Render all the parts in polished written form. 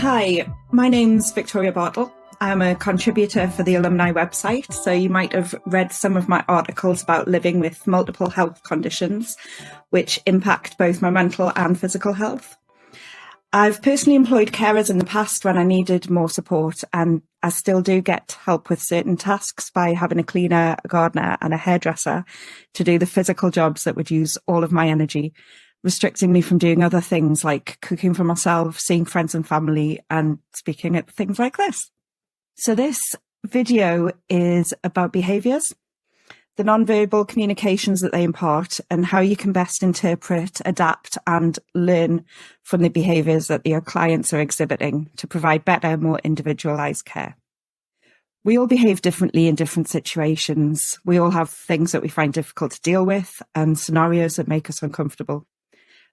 Hi, my name's Victoria Bartle. I'm a contributor for the alumni website, so you might have read some of my articles about living with multiple health conditions, which impact both my mental and physical health. I've personally employed carers in the past when I needed more support, and I still do get help with certain tasks by having a cleaner, a gardener and a hairdresser to do the physical jobs that would use all of my energy, restricting me from doing other things like cooking for myself, seeing friends and family, and speaking at things like this. So this video is about behaviours, the non-verbal communications that they impart, and how you can best interpret, adapt, and learn from the behaviours that your clients are exhibiting to provide better, more individualised care. We all behave differently in different situations. We all have things that we find difficult to deal with and scenarios that make us uncomfortable.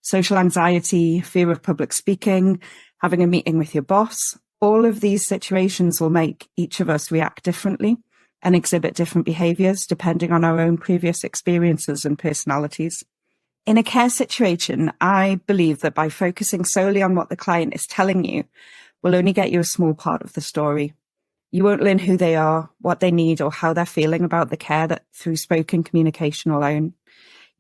Social anxiety, fear of public speaking, having a meeting with your boss, all of these situations will make each of us react differently and exhibit different behaviours depending on our own previous experiences and personalities. In a care situation, I believe that by focusing solely on what the client is telling you will only get you a small part of the story. You won't learn who they are, what they need, or how they're feeling about the care that through spoken communication alone.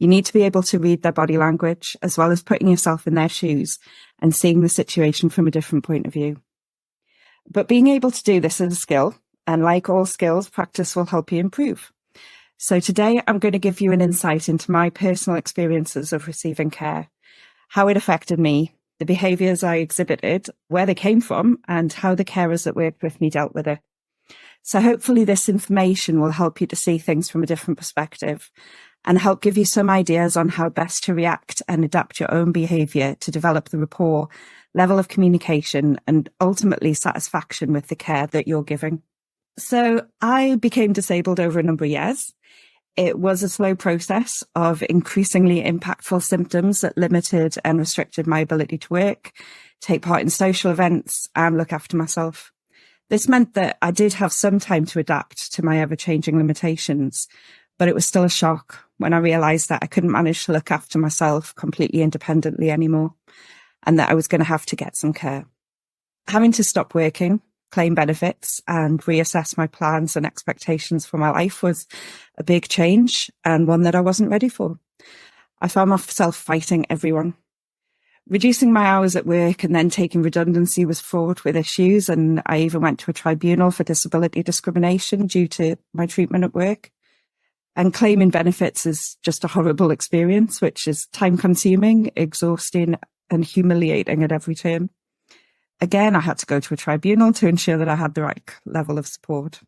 You need to be able to read their body language, as well as putting yourself in their shoes and seeing the situation from a different point of view. But being able to do this is a skill, and like all skills, practice will help you improve. So today I'm going to give you an insight into my personal experiences of receiving care, how it affected me, the behaviours I exhibited, where they came from, and how the carers that worked with me dealt with it. So hopefully this information will help you to see things from a different perspective and help give you some ideas on how best to react and adapt your own behaviour to develop the rapport, level of communication, and ultimately satisfaction with the care that you're giving. So I became disabled over a number of years. It was a slow process of increasingly impactful symptoms that limited and restricted my ability to work, take part in social events, and look after myself. This meant that I did have some time to adapt to my ever-changing limitations, but it was still a shock when I realised that I couldn't manage to look after myself completely independently anymore, and that I was going to have to get some care. Having to stop working, claim benefits, and reassess my plans and expectations for my life was a big change and one that I wasn't ready for. I found myself fighting everyone. Reducing my hours at work and then taking redundancy was fraught with issues, and I even went to a tribunal for disability discrimination due to my treatment at work. And claiming benefits is just a horrible experience, which is time-consuming, exhausting, and humiliating at every turn. Again, I had to go to a tribunal to ensure that I had the right level of support.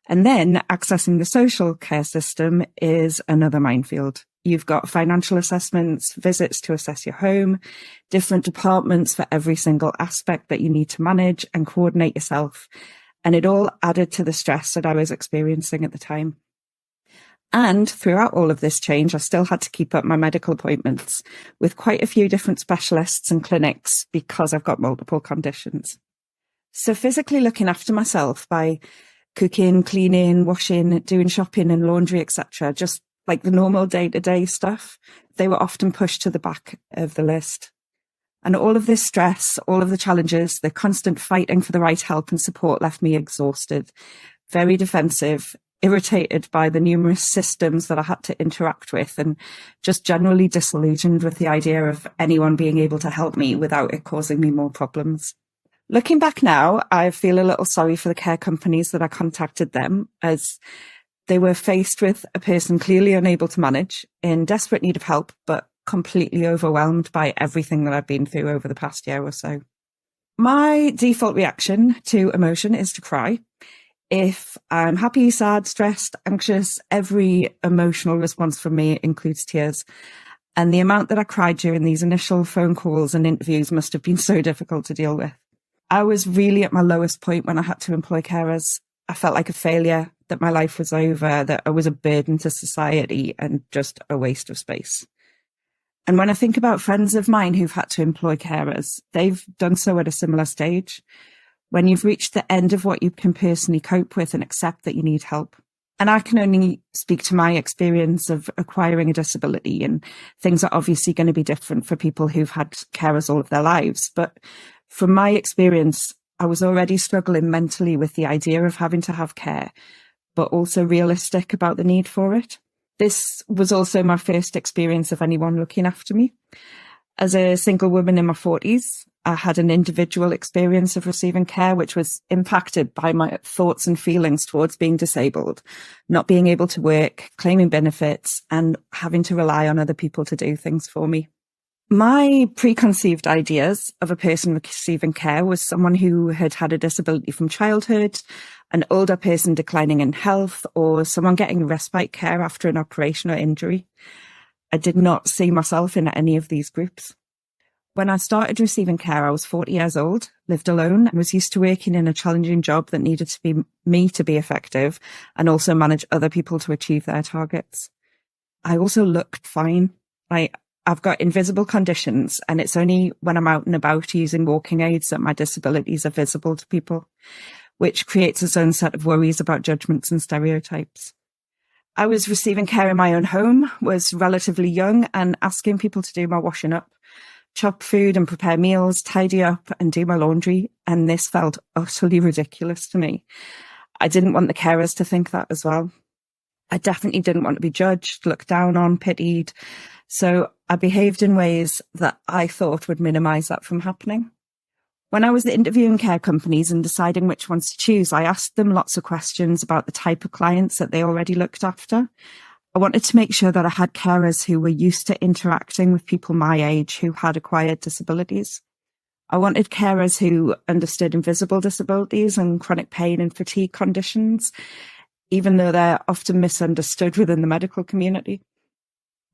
And then accessing the social care system is another minefield. You've got financial assessments, visits to assess your home, different departments for every single aspect that you need to manage and coordinate yourself. And it all added to the stress that I was experiencing at the time. And throughout all of this change, I still had to keep up my medical appointments with quite a few different specialists and clinics because I've got multiple conditions. So physically looking after myself by cooking, cleaning, washing, doing shopping and laundry, etc., just like the normal day-to-day stuff, they were often pushed to the back of the list. And all of this stress, all of the challenges, the constant fighting for the right help and support left me exhausted, very defensive, irritated by the numerous systems that I had to interact with, and just generally disillusioned with the idea of anyone being able to help me without it causing me more problems. Looking back now, I feel a little sorry for the care companies that I contacted them, as they were faced with a person clearly unable to manage, in desperate need of help, but completely overwhelmed by everything that I've been through over the past year or so. My default reaction to emotion is to cry. If I'm happy, sad, stressed, anxious, every emotional response from me includes tears. And the amount that I cried during these initial phone calls and interviews must have been so difficult to deal with. I was really at my lowest point when I had to employ carers. I felt like a failure, that my life was over, that I was a burden to society and just a waste of space. And when I think about friends of mine who've had to employ carers, they've done so at a similar stage. When you've reached the end of what you can personally cope with and accept that you need help. And I can only speak to my experience of acquiring a disability, and things are obviously going to be different for people who've had carers all of their lives. But From my experience, I was already struggling mentally with the idea of having to have care, but also realistic about the need for it. This was also my first experience of anyone looking after me. As a single woman in my 40s, I had an individual experience of receiving care, which was impacted by my thoughts and feelings towards being disabled, not being able to work, claiming benefits, and having to rely on other people to do things for me. My preconceived ideas of a person receiving care was someone who had had a disability from childhood, an older person declining in health, or someone getting respite care after an operation or injury. I did not see myself in any of these groups. When I started receiving care, I was 40 years old, lived alone, and was used to working in a challenging job that needed to be me to be effective and also manage other people to achieve their targets. I also looked fine. I've got invisible conditions, and it's only when I'm out and about using walking aids that my disabilities are visible to people, which creates its own set of worries about judgments and stereotypes. I was receiving care in my own home, was relatively young, and asking people to do my washing up, chop food and prepare meals, tidy up and do my laundry, and this felt utterly ridiculous to me. I didn't want the carers to think that as well. I definitely didn't want to be judged, looked down on, pitied. So I behaved in ways that I thought would minimise that from happening. When I was interviewing care companies and deciding which ones to choose, I asked them lots of questions about the type of clients that they already looked after. I wanted to make sure that I had carers who were used to interacting with people my age who had acquired disabilities. I wanted carers who understood invisible disabilities and chronic pain and fatigue conditions, even though they're often misunderstood within the medical community.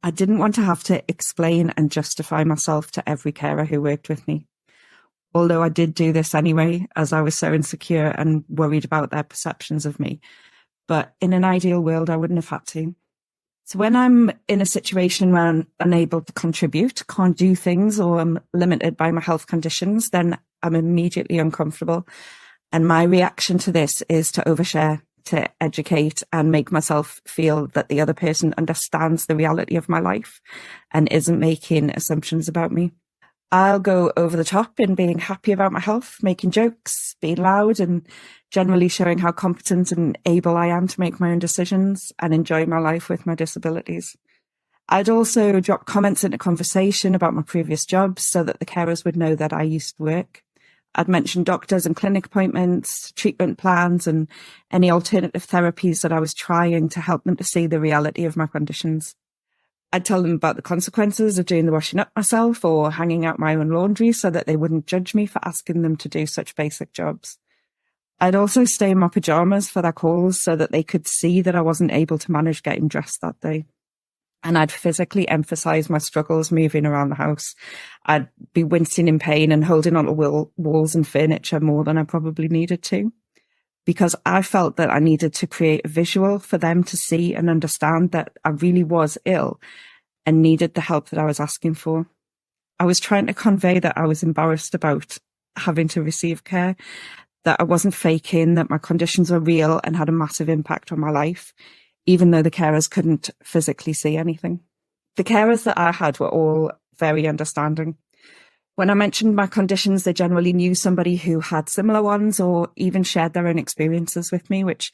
I didn't want to have to explain and justify myself to every carer who worked with me. Although I did do this anyway, as I was so insecure and worried about their perceptions of me. But in an ideal world, I wouldn't have had to. So when I'm in a situation where I'm unable to contribute, can't do things, or I'm limited by my health conditions, then I'm immediately uncomfortable. And my reaction to this is to overshare, to educate and make myself feel that the other person understands the reality of my life and isn't making assumptions about me. I'll go over the top in being happy about my health, making jokes, being loud, and generally showing how competent and able I am to make my own decisions and enjoy my life with my disabilities. I'd also drop comments into conversation about my previous jobs so that the carers would know that I used to work. I'd mention doctors and clinic appointments, treatment plans, and any alternative therapies that I was trying to help them to see the reality of my conditions. I'd tell them about the consequences of doing the washing up myself or hanging out my own laundry so that they wouldn't judge me for asking them to do such basic jobs. I'd also stay in my pajamas for their calls so that they could see that I wasn't able to manage getting dressed that day. And I'd physically emphasize my struggles moving around the house. I'd be wincing in pain and holding onto walls and furniture more than I probably needed to, because I felt that I needed to create a visual for them to see and understand that I really was ill and needed the help that I was asking for. I was trying to convey that I was embarrassed about having to receive care, that I wasn't faking, that my conditions were real and had a massive impact on my life, even though the carers couldn't physically see anything. The carers that I had were all very understanding. When I mentioned my conditions, they generally knew somebody who had similar ones or even shared their own experiences with me, which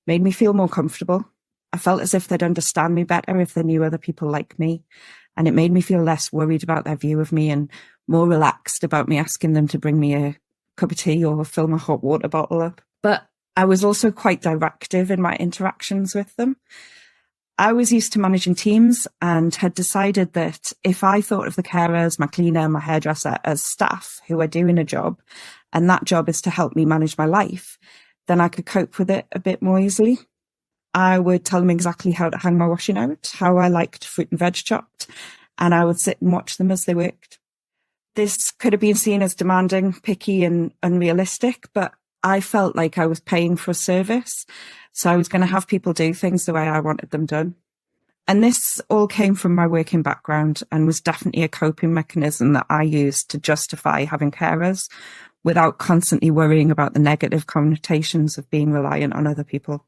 made me feel more comfortable. I felt as if they'd understand me better if they knew other people like me, and it made me feel less worried about their view of me and more relaxed about me asking them to bring me a cup of tea or fill my hot water bottle up. But I was also quite directive in my interactions with them. I was used to managing teams and had decided that if I thought of the carers, my cleaner, my hairdresser as staff who are doing a job, and that job is to help me manage my life, then I could cope with it a bit more easily. I would tell them exactly how to hang my washing out, how I liked fruit and veg chopped, and I would sit and watch them as they worked. This could have been seen as demanding, picky, and unrealistic, but I felt like I was paying for a service, so I was going to have people do things the way I wanted them done. And this all came from my working background and was definitely a coping mechanism that I used to justify having carers without constantly worrying about the negative connotations of being reliant on other people.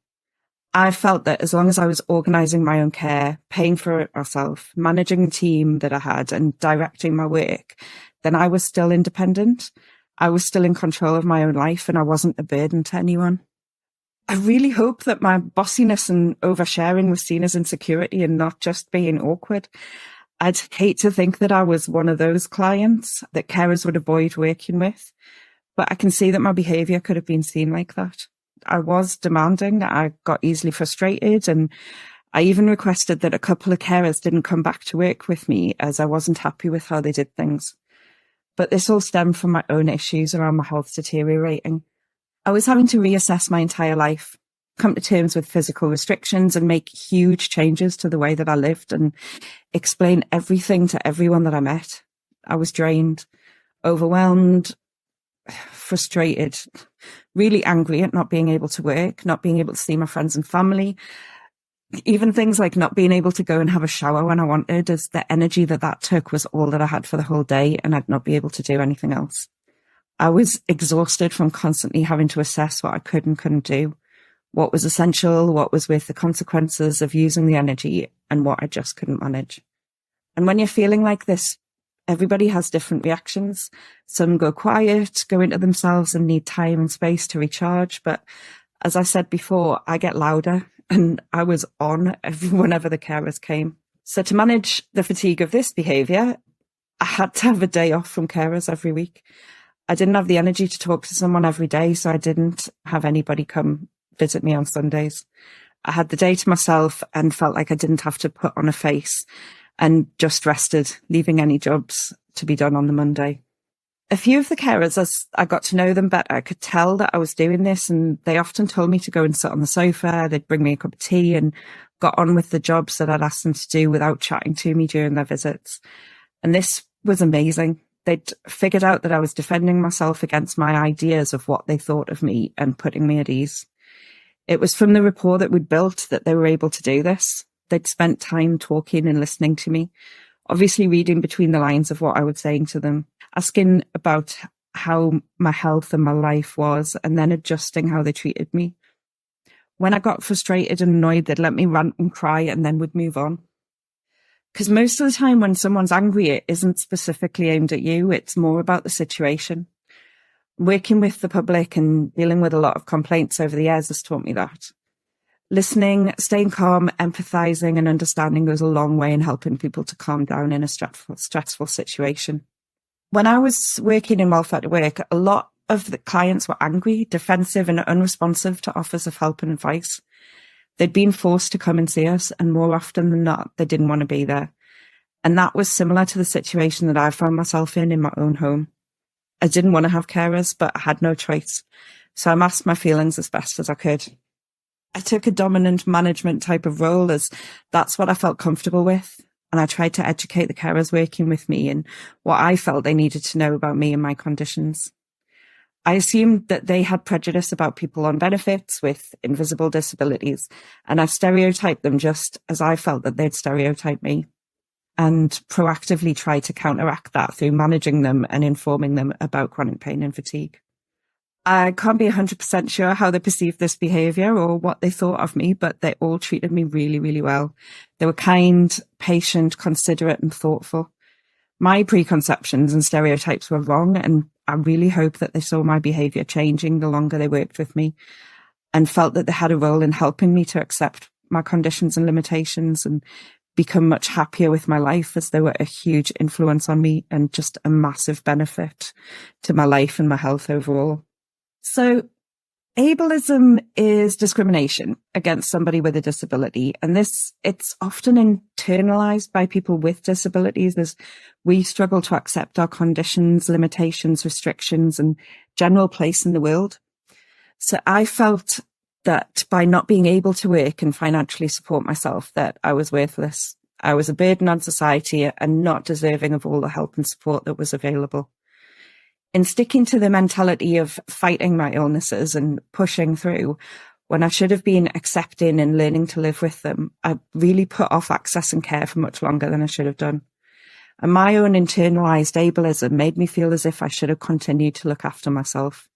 I felt that as long as I was organising my own care, paying for it myself, managing the team that I had and directing my work, then I was still independent. I was still in control of my own life and I wasn't a burden to anyone. I really hope that my bossiness and oversharing was seen as insecurity and not just being awkward. I'd hate to think that I was one of those clients that carers would avoid working with, but I can see that my behaviour could have been seen like that. I was demanding, I got easily frustrated, and I even requested that a couple of carers didn't come back to work with me as I wasn't happy with how they did things. But this all stemmed from my own issues around my health deteriorating. I was having to reassess my entire life, come to terms with physical restrictions and make huge changes to the way that I lived and explain everything to everyone that I met. I was drained, overwhelmed, frustrated, really angry at not being able to work, not being able to see my friends and family. Even things like not being able to go and have a shower when I wanted, as the energy that took was all that I had for the whole day, and I'd not be able to do anything else. I was exhausted from constantly having to assess what I could and couldn't do, what was essential, what was worth the consequences of using the energy, and what I just couldn't manage. And when you're feeling like this, everybody has different reactions. Some go quiet, go into themselves and need time and space to recharge. But as I said before, I get louder, and I was on whenever the carers came. So to manage the fatigue of this behaviour, I had to have a day off from carers every week. I didn't have the energy to talk to someone every day, so I didn't have anybody come visit me on Sundays. I had the day to myself and felt like I didn't have to put on a face and just rested, leaving any jobs to be done on the Monday. A few of the carers, as I got to know them better, I could tell that I was doing this, and they often told me to go and sit on the sofa. They'd bring me a cup of tea and got on with the jobs that I'd asked them to do without chatting to me during their visits. And this was amazing. They'd figured out that I was defending myself against my ideas of what they thought of me and putting me at ease. It was from the rapport that we'd built that they were able to do this. They'd spent time talking and listening to me, obviously reading between the lines of what I was saying to them, asking about how my health and my life was, and then adjusting how they treated me. When I got frustrated and annoyed, they'd let me rant and cry and then would move on. Because most of the time when someone's angry, it isn't specifically aimed at you. It's more about the situation. Working with the public and dealing with a lot of complaints over the years has taught me that. Listening, staying calm, empathizing and understanding goes a long way in helping people to calm down in a stressful situation. When I was working in welfare to work, a lot of the clients were angry, defensive and unresponsive to offers of help and advice. They'd been forced to come and see us, and more often than not, they didn't want to be there. And that was similar to the situation that I found myself in my own home. I didn't want to have carers, but I had no choice. So I masked my feelings as best as I could. I took a dominant management type of role, as that's what I felt comfortable with. And I tried to educate the carers working with me and what I felt they needed to know about me and my conditions. I assumed that they had prejudice about people on benefits with invisible disabilities, and I stereotyped them just as I felt that they'd stereotyped me, and proactively tried to counteract that through managing them and informing them about chronic pain and fatigue. I can't be 100% sure how they perceived this behaviour or what they thought of me, but they all treated me really, really well. They were kind, patient, considerate and thoughtful. My preconceptions and stereotypes were wrong, and I really hope that they saw my behaviour changing the longer they worked with me and felt that they had a role in helping me to accept my conditions and limitations and become much happier with my life, as they were a huge influence on me and just a massive benefit to my life and my health overall. So ableism is discrimination against somebody with a disability, and it's often internalized by people with disabilities, as we struggle to accept our conditions, limitations, restrictions, and general place in the world. So I felt that by not being able to work and financially support myself, that I was worthless. I was a burden on society and not deserving of all the help and support that was available. In sticking to the mentality of fighting my illnesses and pushing through, when I should have been accepting and learning to live with them, I really put off access and care for much longer than I should have done. And my own internalized ableism made me feel as if I should have continued to look after myself.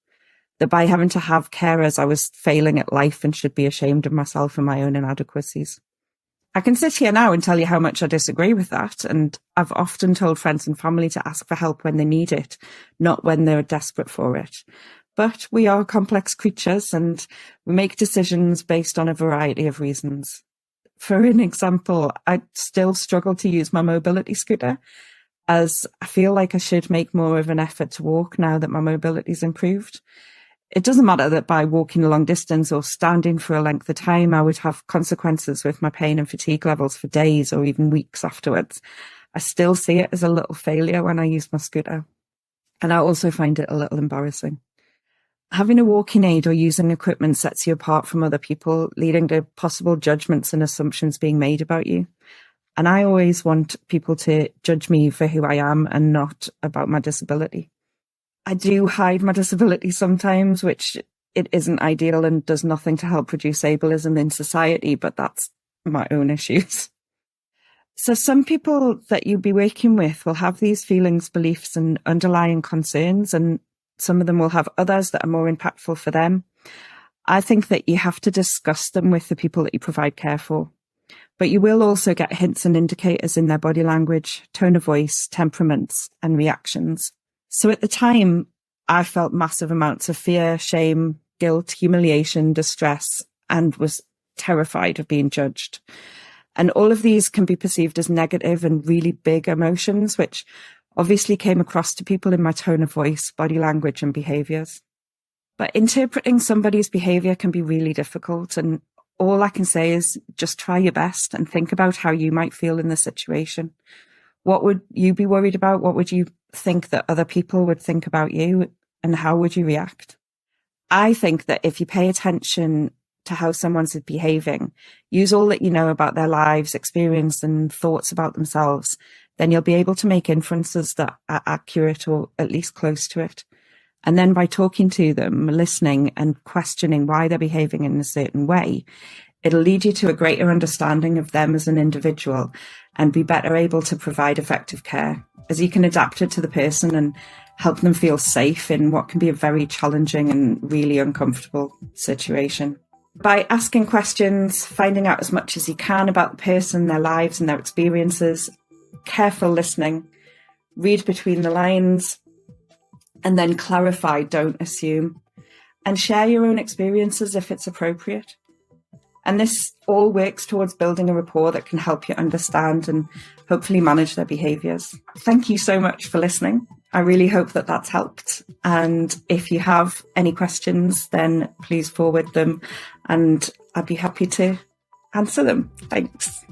That by having to have carers, I was failing at life and should be ashamed of myself and my own inadequacies. I can sit here now and tell you how much I disagree with that. And I've often told friends and family to ask for help when they need it, not when they're desperate for it. But we are complex creatures and we make decisions based on a variety of reasons. For an example, I still struggle to use my mobility scooter, as I feel like I should make more of an effort to walk now that my mobility's improved. It doesn't matter that by walking a long distance or standing for a length of time, I would have consequences with my pain and fatigue levels for days or even weeks afterwards. I still see it as a little failure when I use my scooter. And I also find it a little embarrassing. Having a walking aid or using equipment sets you apart from other people, leading to possible judgments and assumptions being made about you. And I always want people to judge me for who I am and not about my disability. I do hide my disability sometimes, which it isn't ideal and does nothing to help reduce ableism in society, but that's my own issues. So some people that you'll be working with will have these feelings, beliefs and underlying concerns, and some of them will have others that are more impactful for them. I think that you have to discuss them with the people that you provide care for. But you will also get hints and indicators in their body language, tone of voice, temperaments and reactions. So at the time, I felt massive amounts of fear, shame, guilt, humiliation, distress, and was terrified of being judged. And all of these can be perceived as negative and really big emotions, which obviously came across to people in my tone of voice, body language, and behaviours. But interpreting somebody's behaviour can be really difficult. And all I can say is just try your best and think about how you might feel in the situation. What would you be worried about? What would you think that other people would think about you? And how would you react? I think that if you pay attention to how someone's behaving, use all that you know about their lives, experience and thoughts about themselves, then you'll be able to make inferences that are accurate or at least close to it. And then by talking to them, listening and questioning why they're behaving in a certain way, it'll lead you to a greater understanding of them as an individual and be better able to provide effective care, as you can adapt it to the person and help them feel safe in what can be a very challenging and really uncomfortable situation. By asking questions, finding out as much as you can about the person, their lives and their experiences, careful listening, read between the lines, and then clarify, don't assume, and share your own experiences if it's appropriate. And this all works towards building a rapport that can help you understand and hopefully manage their behaviours. Thank you so much for listening. I really hope that that's helped. And if you have any questions, then please forward them and I'd be happy to answer them. Thanks.